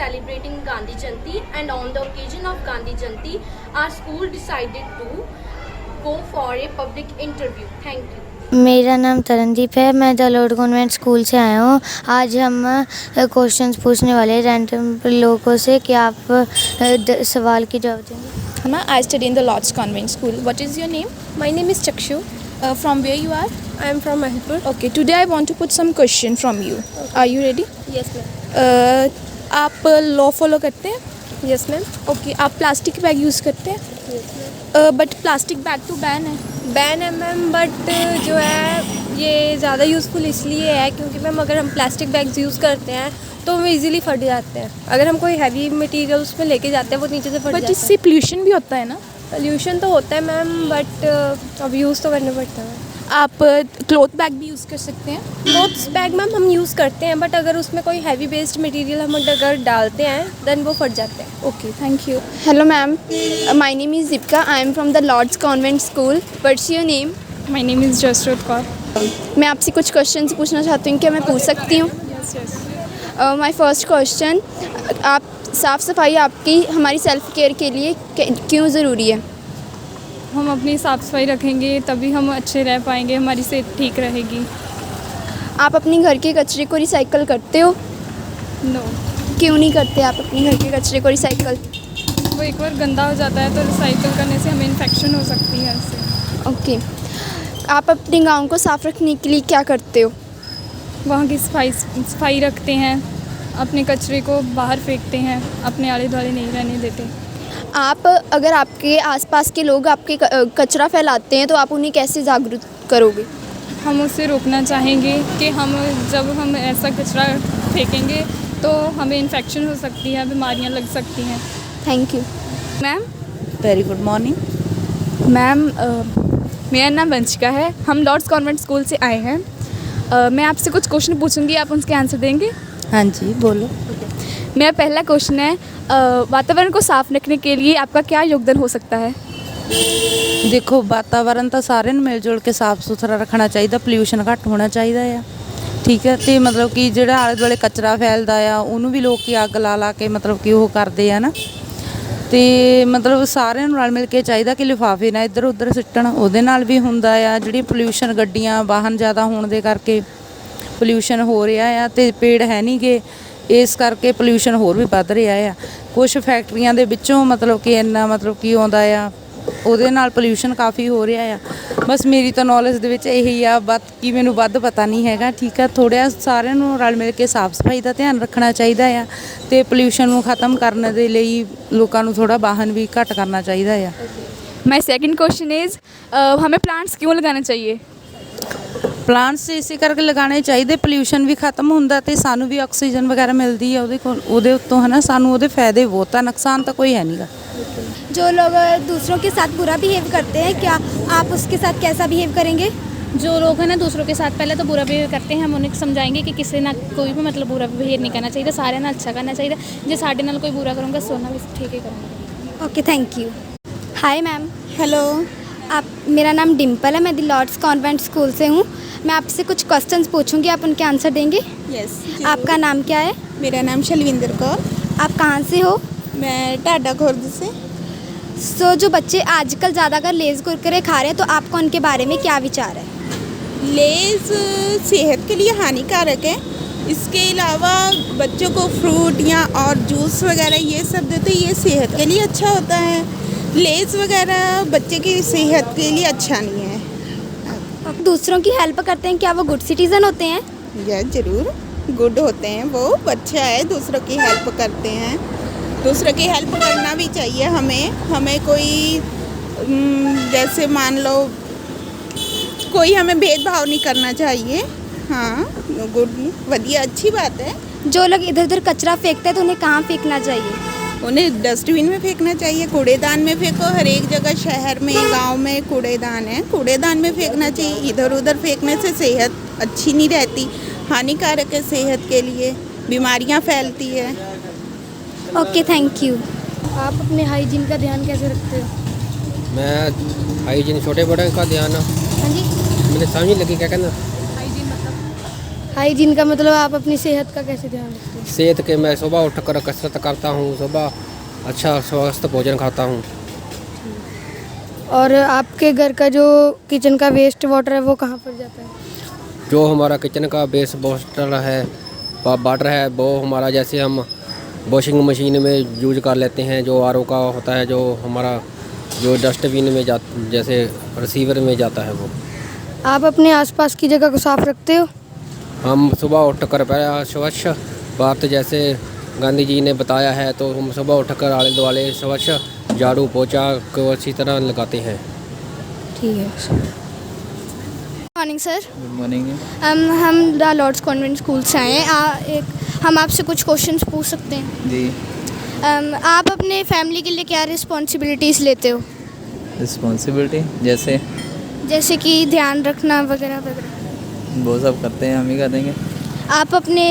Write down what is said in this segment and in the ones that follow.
celebrating Gandhi Jayanti, and on the occasion of Gandhi Jayanti, our school decided to go for a public interview. Thank you. मेरा नाम तरनदीप है। मैं the Lord convent School से आया हूँ। आज हम क्वेश्चंस पूछने वाले हैं रैंडम लोगों से कि आप सवाल की जवाब देंगे। I study in the Lord's Convent School. What is your name? My name is Chakshu. From where you are? I am from Mahilpur. Okay, today I want to put some question from you. Okay. Are you ready? Yes, ma'am. आप law follow करते हैं? Yes, ma'am. Okay, आप plastic bag use करते हैं? Yes, ma'am. But plastic bag तो ban है। Ban है ma'am, but जो है ये ज़्यादा यूज़फुल इसलिए है क्योंकि मैम अगर हम प्लास्टिक बैग्स यूज़ करते हैं तो वो इजीली फट जाते हैं। अगर हम कोई हैवी मटेरियल उसमें लेके जाते हैं वो नीचे से फट बट जाता इससे पोल्यूशन भी होता है ना? है। पोल्यूशन तो होता है मैम, बट अब यूज़ तो करना पड़ता है। आप क्लॉथ बैग भी यूज़ कर सकते हैं। क्लोथ्स बैग मैम हम यूज़ करते हैं, बट अगर उसमें कोई हैवी बेस्ड मटेरियल हम अगर डालते हैं देन वो फट जाते हैं। Okay, thank you. Hello ma'am, my name is Zipka. I am from the Lord's Convent School. What's your name? My name is Jasrot Kaur. मैं आपसे कुछ क्वेश्चन पूछना चाहती हूँ, क्या मैं पूछ सकती हूँ? माय फर्स्ट क्वेश्चन, आप साफ़ सफाई आपकी हमारी सेल्फ केयर के लिए क्यों ज़रूरी है? हम अपनी साफ़ सफाई रखेंगे तभी हम अच्छे रह पाएंगे, हमारी सेहत ठीक रहेगी। आप अपने घर के कचरे को रिसाइकल करते हो? नो, क्यों नहीं करते आप अपने घर के कचरे को रिसाइकल? वो एक बार गंदा हो जाता है तो रिसाइकल करने से हमें इन्फेक्शन हो सकती है उससे। ओके, आप अपने गांव को साफ़ रखने के लिए क्या करते हो? वहाँ की सफाई रखते हैं, अपने कचरे को बाहर फेंकते हैं, अपने आले दुआले नहीं रहने देते। आप अगर आपके आसपास के लोग आपके कचरा फैलाते हैं तो आप उन्हें कैसे जागरूक करोगे? हम उससे रोकना चाहेंगे कि जब हम ऐसा कचरा फेंकेंगे तो हमें इन्फेक्शन हो सकती है, बीमारियाँ लग सकती हैं। Thank you ma'am. Very good morning ma'am, मेरा नाम वंशिका है। हम लॉर्ड्स कॉन्वेंट स्कूल से आए हैं। मैं आपसे कुछ क्वेश्चन पूछूंगी, आप उसके आंसर देंगे? हाँ जी बोलो। मेरा पहला क्वेश्चन है, वातावरण को साफ रखने के लिए आपका क्या योगदान हो सकता है? देखो वातावरण ਤਾਂ ਸਾਰਿਆਂ ਨੂੰ ਮਿਲ ਜੁਲ ਕੇ ਸਾਫ਼ ਸੁਥਰਾ ਰੱਖਣਾ ਚਾਹੀਦਾ, ਪੋਲਿਊਸ਼ਨ ਘੱਟ ਹੋਣਾ ਚਾਹੀਦਾ ਆ। ਠੀਕ ਹੈ, ਤੇ ਮਤਲਬ ਕਿ ਜਿਹੜਾ ਆਲੇ ਦੁਆਲੇ ਕਚਰਾ ਫੈਲਦਾ ਆ ਉਹਨੂੰ ਵੀ ਲੋਕ ਅੱਗ ਲਾ ਕੇ ਮਤਲਬ ਕਿ ਉਹ ਕਰਦੇ ਆ ਨਾ, ਤੇ ਮਤਲਬ ਸਾਰਿਆਂ ਨੂੰ ਰਲ ਮਿਲ ਕੇ ਚਾਹੀਦਾ ਕਿ ਲਿਫਾਫੇ ਨਾ ਇੱਧਰ ਉੱਧਰ ਸਿੱਟਣ, ਉਹਦੇ ਨਾਲ ਵੀ ਹੁੰਦਾ ਆ ਜਿਹੜੀ ਪੋਲਿਊਸ਼ਨ ਗੱਡੀਆਂ ਵਾਹਨ ਜ਼ਿਆਦਾ ਹੋਣ ਦੇ ਕਰਕੇ ਪੋਲਿਊਸ਼ਨ ਹੋ ਰਿਹਾ ਆ, ਤੇ ਪੇੜ ਹੈ ਨਹੀਂ ਗੇ ਇਸ ਕਰਕੇ ਪੋਲਿਊਸ਼ਨ ਹੋਰ ਵੀ ਵੱਧ ਰਿਹਾ ਆ। ਕੁਝ ਫੈਕਟਰੀਆਂ ਦੇ ਵਿੱਚੋਂ ਮਤਲਬ ਕਿ ਇੰਨਾ ਮਤਲਬ ਕਿ ਆਉਂਦਾ ਆ, ਉਹਦੇ ਨਾਲ ਪੋਲਿਊਸ਼ਨ ਕਾਫੀ ਹੋ ਰਿਹਾ ਆ। ਬਸ ਮੇਰੀ ਤਾਂ ਨੌਲੇਜ ਦੇ ਵਿੱਚ ਇਹੀ ਆ, ਬਾਕੀ ਮੈਨੂੰ ਵੱਧ ਪਤਾ ਨਹੀਂ ਹੈਗਾ। ਠੀਕ ਆ, ਥੋੜ੍ਹਾ ਸਾਰਿਆਂ ਨੂੰ ਰਲ ਮਿਲ ਕੇ ਸਾਫ਼ ਸਫਾਈ ਦਾ ਧਿਆਨ ਰੱਖਣਾ ਚਾਹੀਦਾ ਆ, ਤੇ ਪੋਲਿਊਸ਼ਨ ਨੂੰ ख़त्म ਕਰਨ ਦੇ ਲਈ ਲੋਕਾਂ ਨੂੰ ਥੋੜ੍ਹਾ ਵਾਹਨ ਵੀ ਘੱਟ ਕਰਨਾ ਚਾਹੀਦਾ ਆ। माई सेकेंड क्वेश्चन इज़, हमें प्लांट्स क्यों लगाना चाहिए? ਪਲਾਂਟਸ ਇਸੇ ਕਰਕੇ ਲਗਾਉਣੇ ਚਾਹੀਦੇ, ਪੋਲਿਊਸ਼ਨ ਵੀ ਖਤਮ ਹੁੰਦਾ ਤੇ ਸਾਨੂੰ ਵੀ ਆਕਸੀਜਨ ਵਗੈਰਾ ਮਿਲਦੀ ਆ ਉਹਦੇ ਉੱਤੋਂ, ਹੈ ਨਾ। ਸਾਨੂੰ ਉਹਦੇ फ़ायदे बहुत ਆ, नुकसान ਤਾਂ कोई है नहीं गा। जो लोग दूसरों के साथ बुरा बिहेव करते हैं, क्या आप उसके साथ कैसा बिहेव करेंगे? जो लोग हैं ना दूसरों के साथ पहले तो बुरा बिहेव करते हैं, हम उन्हें समझाएंगे कि किसी ना कोई भी मतलब बुरा बिहेव नहीं करना चाहिए, सारे ना अच्छा करना चाहिए। जो साढ़े नाल कोई बुरा करूँगा सोना भी ठीक ही करूँगा। Okay, thank you. Hi ma'am. Hello. मेरा नाम डिम्पल है, मैं द लॉर्ड्स कॉन्वेंट स्कूल से हूँ। मैं आपसे कुछ क्वेश्चंस पूछूंगी, आप उनके आंसर देंगे? यस। आपका नाम क्या है? मेरा नाम शलविंदर कौर। आप कहाँ से हो? मैं टाडा खुर्द से। जो बच्चे आजकल ज़्यादातर लेज़ कुरकुरे खा रहे हैं तो आपका उनके बारे में क्या विचार है? लेज़ सेहत के लिए हानिकारक है। इसके अलावा बच्चों को फ्रूट या और जूस वगैरह ये सब देते, ये सेहत के लिए अच्छा होता है। लेज़ वगैरह बच्चे की सेहत के लिए अच्छा नहीं है। दूसरों की हेल्प करते हैं, क्या वो गुड सिटीज़न होते हैं? या ज़रूर गुड होते हैं, वो अच्छा है, दूसरों की हेल्प करते हैं। दूसरों की हेल्प करना भी चाहिए हमें कोई जैसे मान लो कोई हमें भेदभाव नहीं करना चाहिए। हाँ, गुड वधिया अच्छी बात है। जो लोग इधर उधर कचरा फेंकते हैं तो उन्हें कहाँ फेंकना चाहिए? उन्हें डस्टबिन में फेंकना चाहिए, कूड़ेदान में फेंको। हर एक जगह शहर में गांव में कूड़ेदान है, कूड़ेदान में फेंकना चाहिए। इधर उधर फेंकने से सेहत अच्छी नहीं रहती, हानिकारक है सेहत के लिए, बीमारियां फैलती है। Okay, thank you. आप अपने हाइजीन का ध्यान कैसे रखते हो? मैं हाइजीन छोटे बड़े का ध्यान। हाँ जी। मैंने समझ नहीं लगी क्या कहना। हाइजीन मतलब हाइजीन का मतलब आप अपनी सेहत का कैसे ध्यान रखते हैं? सेहत के मैं सुबह उठकर कसरत करता हूँ, सुबह अच्छा स्वस्थ भोजन खाता हूँ। और आपके घर का जो किचन का वेस्ट वाटर है वो कहाँ पर जाता है? जो हमारा किचन का बेस बॉटल है, वाटर है, वो हमारा जैसे हम वॉशिंग मशीन में यूज कर लेते हैं, जो आरओ का होता है, जो हमारा जो डस्टबिन में जैसे रिसीवर में जाता है वो। आप अपने आसपास की जगह को साफ रखते हो? हम सुबह उठकर पहले स्वच्छ भारत जैसे गांधी जी ने बताया है, तो हम सुबह उठकर आले दुआले स्वच्छ झाड़ू पोछा को अच्छी तरह लगाते हैं। ठीक है। Morning sir. Good morning. हम द लॉर्ड्स कॉन्वेंट स्कूल से आए हैं। हम आपसे कुछ क्वेश्चंस पूछ सकते हैं? जी। आप अपने फैमिली के लिए क्या रिस्पॉन्सिबिलिटीज़ लेते हो? रिस्पॉन्सिबिलिटी जैसे कि ध्यान रखना वगैरह वगैरह। वो सब करते हैं, हम ही करेंगे। आप अपने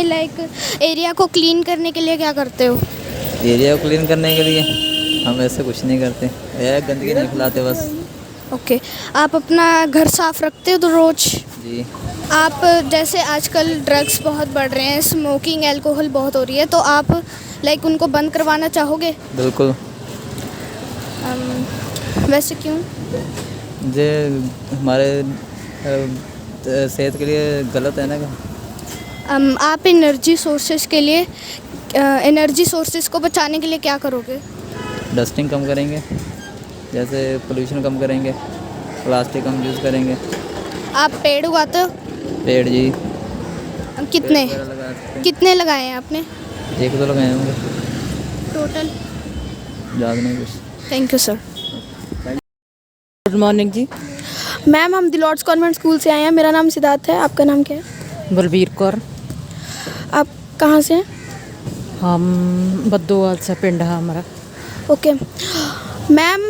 एरिया को क्लीन करने के लिए क्या करते हो? एरिया को क्लीन करने के लिए हम ऐसे कुछ नहीं करते, गंदगी नहीं फैलाते बस। ओके। आप अपना घर साफ रखते हो तो रोज? जी। आप जैसे आजकल ड्रग्स बहुत बढ़ रहे हैं, स्मोकिंग अल्कोहल बहुत हो रही है, तो आप उनको बंद करवाना चाहोगे? बिल्कुल। वैसे क्यों? जे हमारे सेहत के लिए गलत है ना। आप एनर्जी सोर्सेज को बचाने के लिए क्या करोगे? डस्टिंग कम करेंगे, जैसे पोल्यूशन कम करेंगे, प्लास्टिक कम यूज़ करेंगे। आप पेड़ उगाते हो? पेड़ जी। कितने लगाए हैं आपने? 1-2 लगाए होंगे टोटल? ज़्यादा नहीं कुछ। Thank you sir. Good morning ji. Ma'am, हम द लॉर्ड्स कॉन्वेंट स्कूल से आए हैं। मेरा नाम सिद्धार्थ है। आपका नाम क्या है? बलबीर कौर। आप कहाँ से हैं? हम बद्दोवाल से पिंड है हमारा। ओके मैम,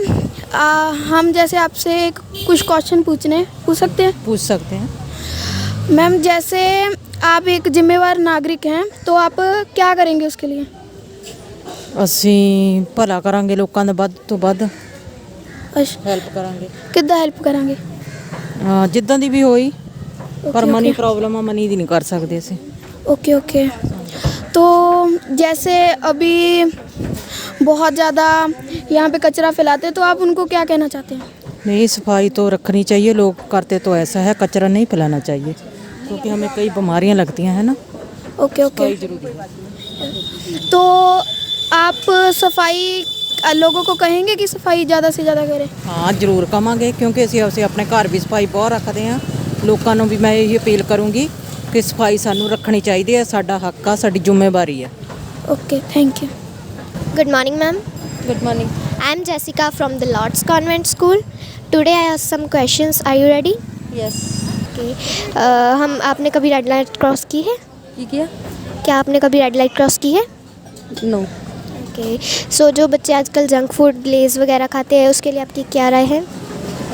हम जैसे आपसे कुछ क्वेश्चन पूछ सकते हैं? पूछ सकते हैं। मैम, जैसे आप एक जिम्मेवार नागरिक हैं, तो आप क्या करेंगे उसके लिए? ਅਸੀਂ ਭਲਾ ਕਰਾਂਗੇ ਲੋਕਾਂ ਦਾ ਵੱਧ ਤੋਂ ਵੱਧ अच्छा, ਹੈਲਪ ਕਰਾਂਗੇ। कितना हेल्प करांगे? ਜਿੱਦਾਂ ਦੀ ਵੀ ਹੋਈ, ਪਰ ओके, ਮਨੀ ओके। ਪ੍ਰੋਬਲਮ ਆ, ਮਨੀ ਦੀ ਨਹੀਂ ਕਰ ਸਕਦੇ ਅਸੀਂ। Okay okay. तो जैसे अभी बहुत ज़्यादा यहाँ पे कचरा फैलाते हैं, तो आप उनको क्या कहना चाहते हैं? नहीं, सफाई तो रखनी चाहिए। लोग करते तो ऐसा है, कचरा नहीं फैलाना चाहिए, क्योंकि हमें कई बीमारियाँ लगती हैं, है ना। Okay okay. सफाई जरूरी है। तो आप सफाई लोगों को कहेंगे कि सफाई ज़्यादा से ज़्यादा करें? हाँ, ਜ਼ਰੂਰ ਕਵਾਂਗੇ, ਕਿਉਂਕਿ ਅਸੀਂ ਆਪਣੇ ਘਰ ਵੀ ਸਫਾਈ ਬਹੁਤ ਰੱਖਦੇ ਹਾਂ। ਲੋਕਾਂ ਨੂੰ ਵੀ ਮੈਂ ਇਹ ਅਪੀਲ ਕਰੂੰਗੀ ਕਿ ਸਫਾਈ ਸਾਨੂੰ ਰੱਖਣੀ ਚਾਹੀਦੀ ਹੈ, ਸਾਡਾ ਹੱਕ ਆ, ਸਾਡੀ ਜ਼ਿੰਮੇਵਾਰੀ ਹੈ। Okay, thank you. Good morning, ma'am. Good morning. I am Jessica from the Lord's Convent School. Today I have some questions. Are you ready? Yes. Okay. आपने कभी रेड लाइट क्रॉस की है? क्या? क्या आपने कभी रेड लाइट क्रॉस की है? नो। ओके। सो जो बच्चे आजकल जंक फूड लेज़ वगैरह खाते हैं, उसके लिए आपकी क्या राय है?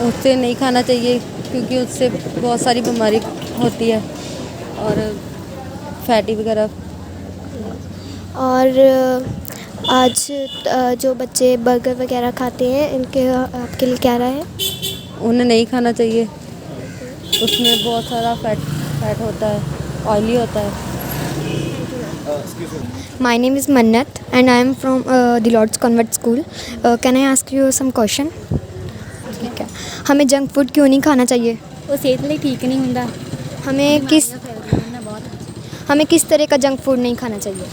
उससे नहीं खाना चाहिए, क्योंकि उससे बहुत सारी बीमारी होती है और फैटी वगैरह। और आज जो बच्चे बर्गर वगैरह खाते हैं, इनके आपके लिए क्या राय है? उन्हें नहीं खाना चाहिए, उसमें बहुत सारा फैट होता है, ऑयली होता है। My name is Mannat and I am from the Lord's Convent School. Can I ask you some question? ठीक है। हमें जंक फूड क्यों नहीं खाना चाहिए? वो सेहत लिए ठीक नहीं ਹੁੰਦਾ। हमें किस तरह का जंक फूड नहीं खाना चाहिए?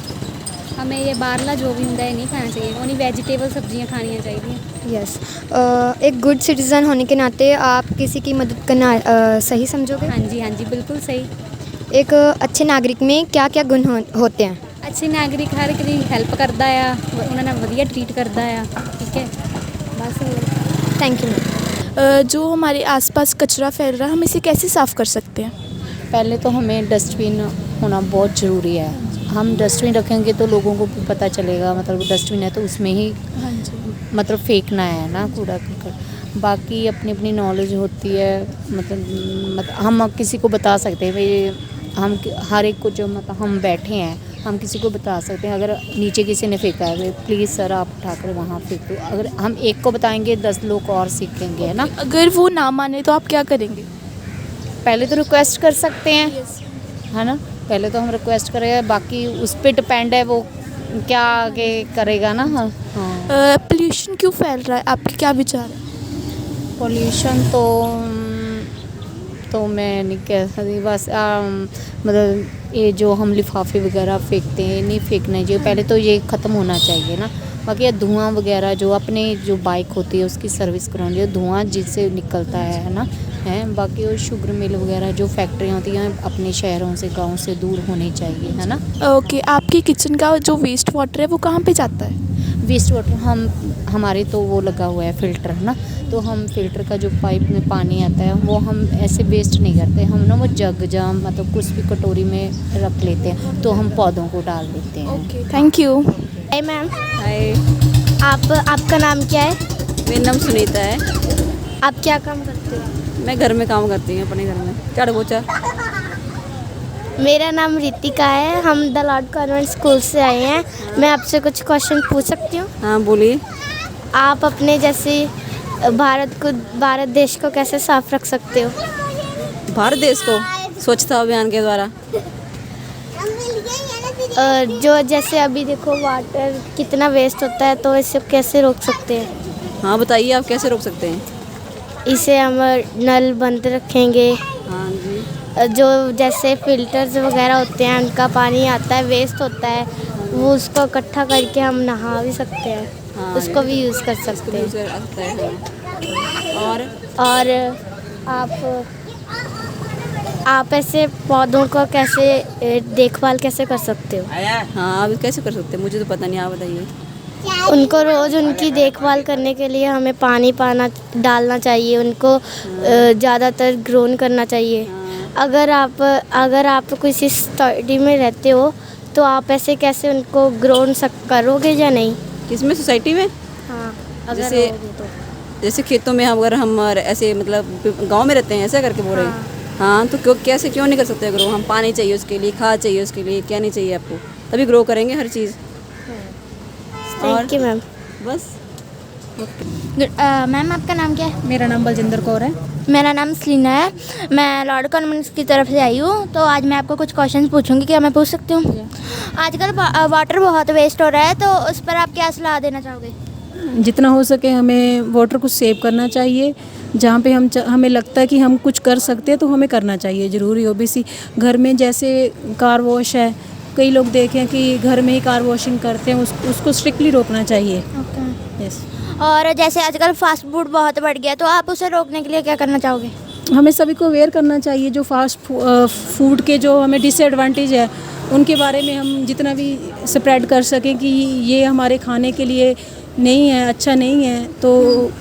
हमें ये बाहरला जो भी ਹੁੰਦਾ है नहीं खाना चाहिए, उन्हीं वेजिटेबल सब्जियां खानी चाहिए। यस। एक गुड सिटीज़न होने के नाते आप किसी की मदद करना सही समझोगे? हाँ जी, हाँ जी, बिल्कुल सही। एक अच्छे नागरिक में क्या क्या गुण होते हैं? अच्छे नागरिक हर एक की हेल्प करता है, उन्होंने वधिया ट्रीट करता है। ठीक है, बस। Thank you. जो हमारे आसपास कचरा फैल रहा है, हम इसे कैसे साफ़ कर सकते हैं? पहले तो हमें डस्टबिन होना बहुत ज़रूरी है। हम डस्टबिन रखेंगे तो लोगों को भी पता चलेगा, मतलब डस्टबिन है तो उसमें ही मतलब फेंकना है ना कूड़ा करकट। बाकी अपनी अपनी नॉलेज होती है, मतलब हम किसी को बता सकते हैं भाई, हम हर एक को जो मतलब हम बैठे हैं, हम किसी को बता सकते हैं। अगर नीचे किसी ने फेंका है, प्लीज़ सर आप उठाकर वहाँ फेंक दो। अगर हम एक को बताएंगे 10 लोग और सीखेंगे, है ना। अगर वो ना माने तो आप क्या करेंगे? पहले तो रिक्वेस्ट कर सकते हैं, है ना। पहले तो हम रिक्वेस्ट करेंगे, बाकी उस पर डिपेंड है वो क्या आगे करेगा ना। हाँ, पोल्यूशन क्यों फैल रहा है, आपके क्या विचार है? पोल्यूशन तो मैं नहीं कह सकती, बस मतलब ये जो हम लिफाफे वगैरह फेंकते हैं नहीं फेंकना चाहिए, पहले तो ये ख़त्म होना चाहिए ना। बाकी ये धुआं वगैरह जो अपने जो बाइक होती है उसकी सर्विस करानी चाहिए, धुआं जिससे निकलता है ना है। बाकी वो शुगर मिल वगैरह जो फैक्ट्रियाँ होती हैं अपने शहरों से गाँव से दूर होनी चाहिए, है ना। ओके, आपके किचन का जो वेस्ट वाटर है वो कहाँ पे जाता है? वेस्ट वाटर हमारे तो वो लगा हुआ है फ़िल्टर, है ना, तो हम फ़िल्टर का जो पाइप में पानी आता है वो हम ऐसे वेस्ट नहीं करते, हम ना वो जग जाम मतलब कुछ भी कटोरी में रख लेते हैं, तो हम पौधों को डाल देते हैं। Okay, thank you. Hi ma'am, hi, आपका नाम क्या है? मेरा नाम सुनीता है। आप क्या काम करते हो? मैं घर में काम करती हूँ, अपने घर में झाड़ू पोछा। मेरा नाम रितिका है, हम द लॉर्ड कॉन्वेंट स्कूल से आए हैं। मैं आपसे कुछ क्वेश्चन पूछ सकती हूँ? हाँ बोलिए। आप अपने जैसे भारत देश को कैसे साफ रख सकते हो? भारत देश को स्वच्छता अभियान के द्वारा। जो जैसे अभी देखो वाटर कितना वेस्ट होता है, तो इसे कैसे रोक सकते हैं? हाँ बताइए, आप कैसे रोक सकते हैं? इसे हम नल बंद रखेंगे। हाँ जी। जो जैसे फिल्टर्स वगैरह होते हैं उनका पानी आता है वेस्ट होता है, वो उसको इकट्ठा करके हम नहा भी सकते हैं। हाँ, उसको भी यूज़ कर सकते हैं। और आप ऐसे पौधों को कैसे देखभाल कैसे कर सकते हो? हाँ अभी कैसे कर सकते हैं, मुझे तो पता नहीं, आप बताइए। उनको रोज़ उनकी देखभाल करने के लिए हमें पानी डालना चाहिए, उनको ज़्यादातर ग्रोन करना चाहिए। अगर आप किसी स्टडी में रहते हो तो आप ऐसे कैसे उनको ग्रोन करोगे या नहीं? किसमें, सोसाइटी में? हाँ, जैसे खेतों में अगर हम ऐसे मतलब गांव में रहते हैं ऐसा करके बोल रहे हैं। हाँ तो क्यों नहीं कर सकते ग्रो? हम पानी चाहिए उसके लिए, खाद चाहिए उसके लिए, क्या नहीं चाहिए आपको, तभी ग्रो करेंगे हर चीज़। Thank you ma'am. बस। मैम आपका नाम क्या है? मेरा नाम बलजिंदर कौर है। मेरा नाम सलीना है, मैं लॉर्ड कॉन्वेंट की तरफ से आई हूँ। तो आज मैं आपको कुछ क्वेश्चन पूछूंगी, क्या मैं पूछ सकती हूँ? आजकल वाटर बहुत वेस्ट हो रहा है, तो उस पर आप क्या सलाह देना चाहोगे? जितना हो सके हमें वाटर को सेव करना चाहिए। जहाँ पे हमें लगता है कि हम कुछ कर सकते हैं तो हमें करना चाहिए ज़रूरी। ओबीसी घर में जैसे कार वॉश है, कई लोग देखें कि घर में ही कार वॉशिंग करते हैं, उसको स्ट्रिक्टली रोकना चाहिए। यस। और जैसे आजकल फास्ट फूड बहुत बढ़ गया, तो आप उसे रोकने के लिए क्या करना चाहोगे? हमें सभी को अवेयर करना चाहिए, जो फास्ट फूड के जो हमें डिसएडवांटेज है उनके बारे में हम जितना भी स्प्रेड कर सकें कि ये हमारे खाने के लिए नहीं है, अच्छा नहीं है, तो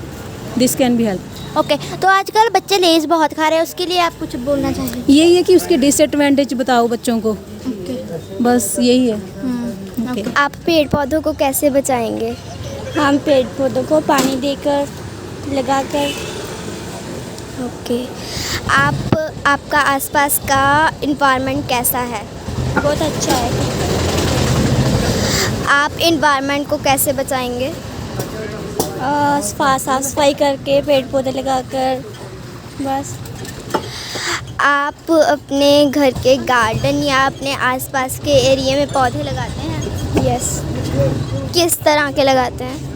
this can be help. Okay, तो आजकल बच्चे लेज़ बहुत खा रहे हैं, उसके लिए आप कुछ बोलना चाहेंगे? यही है कि उसके डिसएडवांटेज बताओ बच्चों को। बस यही है। आप पेड़ पौधों को कैसे बचाएंगे? हम पेड़ पौधों को पानी देकर लगाकर। ओके, आपका आसपास का इन्वायरमेंट कैसा है? बहुत अच्छा है। आप इन्वायरमेंट को कैसे बचाएंगे? साफ सफाई करके, पेड़ पौधे लगाकर, बस। आप अपने घर के गार्डन या अपने आसपास के एरिया में पौधे लगाते हैं? यस। किस तरह के लगाते हैं?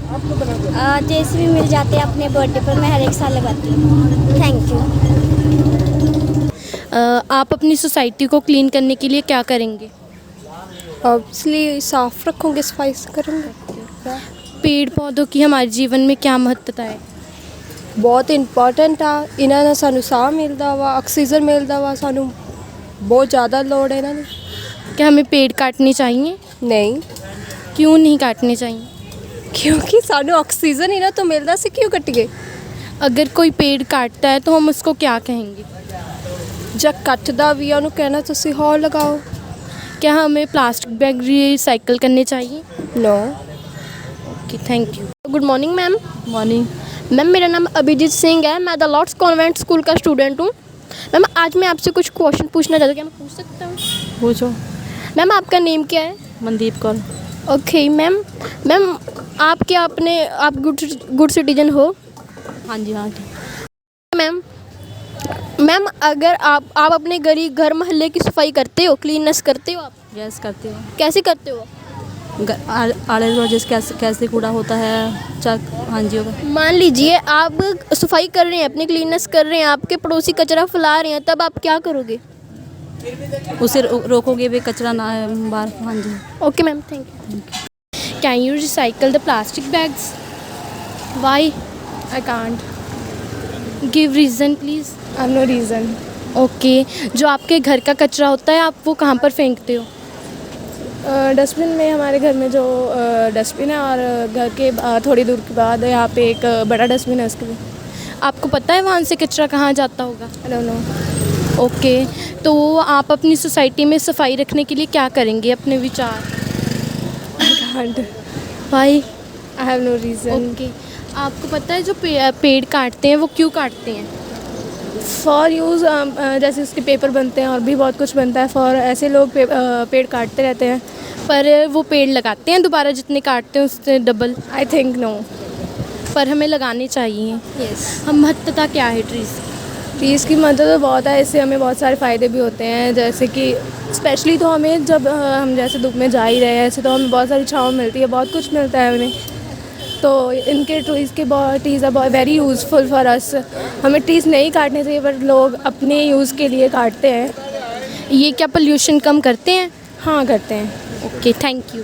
जैसे भी मिल जाते हैं, अपने बर्थडे पर मैं हर एक साल लगाती हूँ। Thank you. आप अपनी सोसाइटी को क्लीन करने के लिए क्या करेंगे? ऑब्वियसली साफ रखूँगी, सफाई करूँगी। पेड़ पौधों की हमारे जीवन में क्या महत्वता है? बहुत इंपॉर्टेंट आ, इन्हों ने सानू साह मिलता वा, ऑक्सीजन मिलता वा, सानू बहुत ज़्यादा लोड़ है इन्होंने। क्या हमें पेड़ काटने चाहिए? नहीं। क्यों नहीं काटने चाहिए? क्योंकि सानू ऑक्सीजन ही ना तो मिलता, से क्यों कटिए? अगर कोई पेड़ काटता है तो हम उसको क्या कहेंगे? जब कटदा भी है उन्होंने कहना तुसी होर लगाओ। क्या हमें प्लास्टिक बैग रिसाइकल करने चाहिए? No. Okay, thank you. Good morning ma'am. Morning ma'am, मेरा नाम अभिजीत सिंह है, मैं द लॉर्ड्स कॉन्वेंट स्कूल का स्टूडेंट हूँ। मैम आज मैं आपसे कुछ क्वेश्चन पूछना चाहती हूँ, क्या मैं पूछ सकता हूँ? पूछो। मैम आपका नेम क्या है? मनदीप कौर। ओके मैम, आप क्या आप गुड सिटीजन हो? हाँ जी। हाँ मैम मैम अगर आप अपने घर मोहल्ले की सफाई करते हो, क्लीननेस करते हो आप? यस करती हूँ। कैसे करते हो? आड़े रोज कैसे कूड़ा होता है चक, हाँ जी होगा। मान लीजिए आप सफाई कर रहे हैं, अपनी क्लीननेस कर रहे हैं, आपके पड़ोसी कचरा फैला रहे हैं, तब आप क्या करोगे? उसे रोकोगे भी कचरा ना बाहर, हाँ जी। Okay ma'am, thank you. Can you recycle the plastic bags? Why? I can't. Give reason please. I have no reason. Okay, जो आपके घर का कचरा होता है आप वो कहाँ पर फेंकते हो? डस्टबिन में, हमारे घर में जो डस्टबिन है, और घर के थोड़ी दूर के बाद यहाँ पे एक बड़ा डस्टबिन है उसके लिए। आपको पता है वहाँ से कचरा कहाँ जाता होगा? I don't know. ओके, तो आप अपनी सोसाइटी में सफाई रखने के लिए क्या करेंगे? अपने विचार। I can't. Why? I have no reason. Okay, आपको पता है जो पेड़ काटते हैं वो क्यों काटते हैं? फॉर यूज़, जैसे उसके पेपर बनते हैं और भी बहुत कुछ बनता है, फॉर ऐसे लोग पेड़ काटते रहते हैं। पर वो पेड़ लगाते हैं दोबारा, जितने काटते हैं उससे डबल? I think no. पर हमें लगाने चाहिए। यस। हम महत्वता क्या है ट्रीज़ की मदद तो बहुत है, इससे हमें बहुत सारे फ़ायदे भी होते हैं, जैसे कि स्पेशली तो हमें जब हम जैसे धूप में जा ही रहे हैं ऐसे, तो हमें बहुत सारी छाँव मिलती है, बहुत कुछ मिलता है हमें। तो इनके trees are very useful for us. हमें ट्रीज़ नहीं काटने चाहिए, पर लोग अपने यूज़ के लिए काटते हैं। ये क्या पोल्यूशन कम करते हैं? हाँ, करते हैं। Okay, thank you.